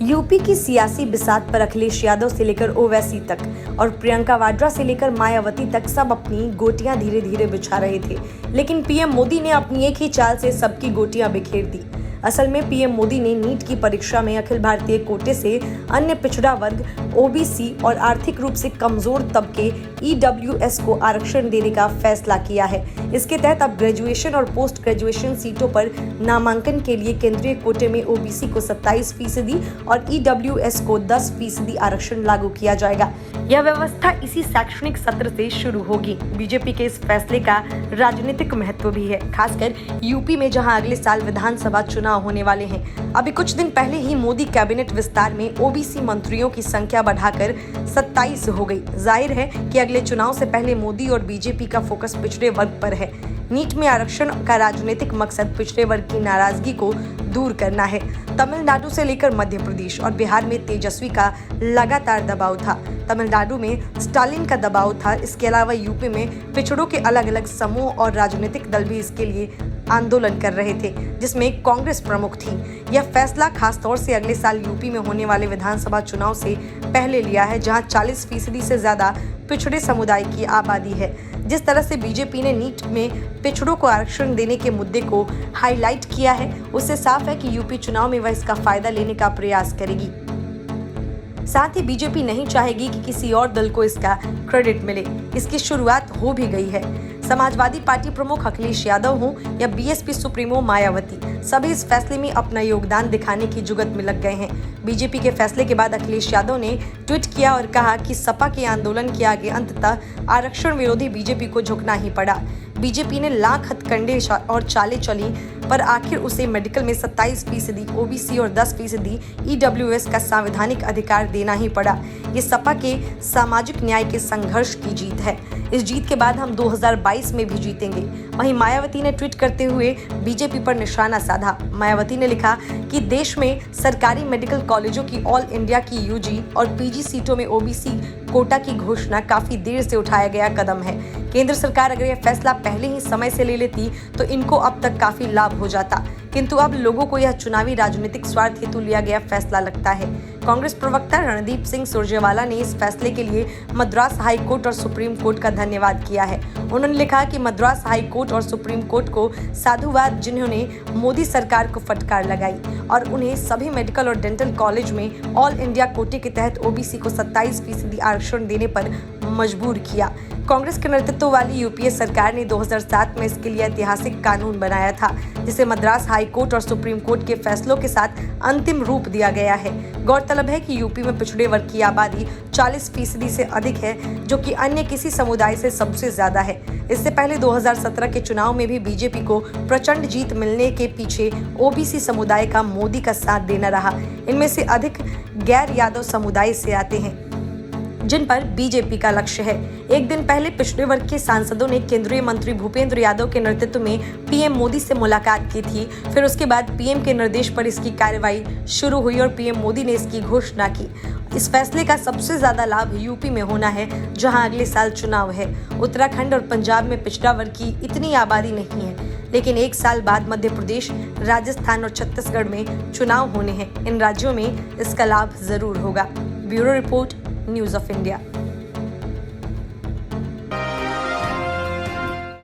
UP की सियासी बिसात पर अखिलेश यादव से लेकर ओवैसी तक और प्रियंका वाड्रा से लेकर मायावती तक सब अपनी गोटियां धीरे धीरे बिछा रहे थे, लेकिन पीएम मोदी ने अपनी एक ही चाल से सबकी गोटियां बिखेर दी। असल में पीएम मोदी ने नीट की परीक्षा में अखिल भारतीय कोटे से अन्य पिछड़ा वर्ग, ओबीसी और आर्थिक रूप से कमजोर तबके ईडब्ल्यूएस को आरक्षण देने का फैसला किया है। इसके तहत अब ग्रेजुएशन और पोस्ट ग्रेजुएशन सीटों पर नामांकन के लिए केंद्रीय कोटे में ओबीसी को 27% और ईडब्ल्यूएस को 10% आरक्षण लागू किया जाएगा। यह व्यवस्था इसी शैक्षणिक सत्र से शुरू होगी। बीजेपी के इस फैसले का राजनीतिक महत्व भी है, खासकर यूपी में जहां अगले साल विधानसभा चुनाव होने वाले हैं। अभी कुछ दिन पहले ही मोदी कैबिनेट विस्तार में ओबीसी मंत्रियों की संख्या बढ़ाकर 27 हो गई। जाहिर है कि अगले चुनाव से पहले मोदी और बीजेपी का फोकस पिछड़े वर्ग पर है। नीट में आरक्षण का राजनीतिक मकसद पिछड़े वर्ग की नाराजगी को दूर करना है। तमिलनाडु से लेकर मध्य प्रदेश और बिहार में तेजस्वी का लगातार दबाव था। तमिलनाडु में स्टालिन का दबाव था। इसके अलावा यूपी में पिछड़ों के अलग अलग समूह और राजनीतिक दल भी इसके लिए आंदोलन कर रहे थे, जिसमें कांग्रेस प्रमुख थी। यह फैसला खासतौर से अगले साल यूपी में होने वाले विधानसभा चुनाव से पहले लिया है, जहां 40% से ज्यादा पिछड़े समुदाय की आबादी है। जिस तरह से बीजेपी ने नीट में पिछड़ों को आरक्षण देने के मुद्दे को हाईलाइट किया है, उससे साफ है कि यूपी चुनाव में वह इसका फायदा लेने का प्रयास करेगी। साथ ही बीजेपी नहीं चाहेगी कि किसी और दल को इसका क्रेडिट मिले। इसकी शुरुआत हो भी गई है। समाजवादी पार्टी प्रमुख अखिलेश यादव हों या बीएसपी सुप्रीमो मायावती, सभी इस फैसले में अपना योगदान दिखाने की जुगत में लग गए हैं। बीजेपी के फैसले के बाद अखिलेश यादव ने ट्वीट किया और कहा कि सपा के आंदोलन के आगे अंततः आरक्षण विरोधी बीजेपी को झुकना ही पड़ा। बीजेपी ने लाख हथकंडे और चालें चली, पर आखिर उसे मेडिकल में 27%, ओबीसी और 10% ईडब्ल्यूएस का संवैधानिक अधिकार देना ही पड़ा। ये सपा के सामाजिक न्याय के संघर्ष की जीत है। इस जीत के बाद हम 2022 में भी जीतेंगे। वहीं मायावती ने ट्वीट करते हुए बीजेपी पर निशाना साधा। मायावती ने लिखा कि देश में सरकारी मेडिकल कॉलेजों की ऑल इंडिया की यूजी और पीजी सीटों में ओबीसी कोटा की घोषणा काफी देर से उठाया गया कदम है। केंद्र सरकार अगर यह फैसला पहले ही समय से ले लेती तो इनको अब तक काफी लाभ हो जाता, किंतु अब लोगों को यह चुनावी राजनीतिक स्वार्थ हेतु लिया गया फैसला लगता है। कांग्रेस प्रवक्ता रणदीप सिंह सुरजेवाला ने इस फैसले के लिए मद्रास हाई कोर्ट और सुप्रीम कोर्ट का धन्यवाद किया है। उन्होंने लिखा कि मद्रास हाई कोर्ट और सुप्रीम कोर्ट को साधुवाद, जिन्होंने मोदी सरकार को फटकार लगाई और उन्हें सभी मेडिकल और डेंटल कॉलेज में ऑल इंडिया कोटे के तहत ओबीसी को 27% आरक्षण देने पर मजबूर किया। कांग्रेस के नेतृत्व वाली यूपीए सरकार ने 2007 में इसके लिए ऐतिहासिक कानून बनाया था, जिसे मद्रास हाई कोर्ट और सुप्रीम कोर्ट के फैसलों के साथ अंतिम रूप दिया गया है। गौरतलब है कि यूपी में पिछड़े वर्ग की आबादी 40% से अधिक है, जो कि अन्य किसी समुदाय से सबसे ज्यादा है। इससे पहले 2017 के चुनाव में भी बीजेपी को प्रचंड जीत मिलने के पीछे ओबीसी समुदाय का मोदी का साथ देना रहा। इनमें से अधिक गैर यादव समुदाय से आते हैं, जिन पर बीजेपी का लक्ष्य है। एक दिन पहले पिछड़े वर्ग के सांसदों ने केंद्रीय मंत्री भूपेंद्र यादव के नेतृत्व में पीएम मोदी से मुलाकात की थी। फिर उसके बाद पीएम के निर्देश पर इसकी कार्रवाई शुरू हुई और पीएम मोदी ने इसकी घोषणा की। इस फैसले का सबसे ज्यादा लाभ यूपी में होना है, जहां अगले साल चुनाव है। उत्तराखंड और पंजाब में पिछड़ा वर्ग की इतनी आबादी नहीं है, लेकिन एक साल बाद मध्य प्रदेश, राजस्थान और छत्तीसगढ़ में चुनाव होने हैं। इन राज्यों में इसका लाभ जरूर होगा। Bureau report, news of India.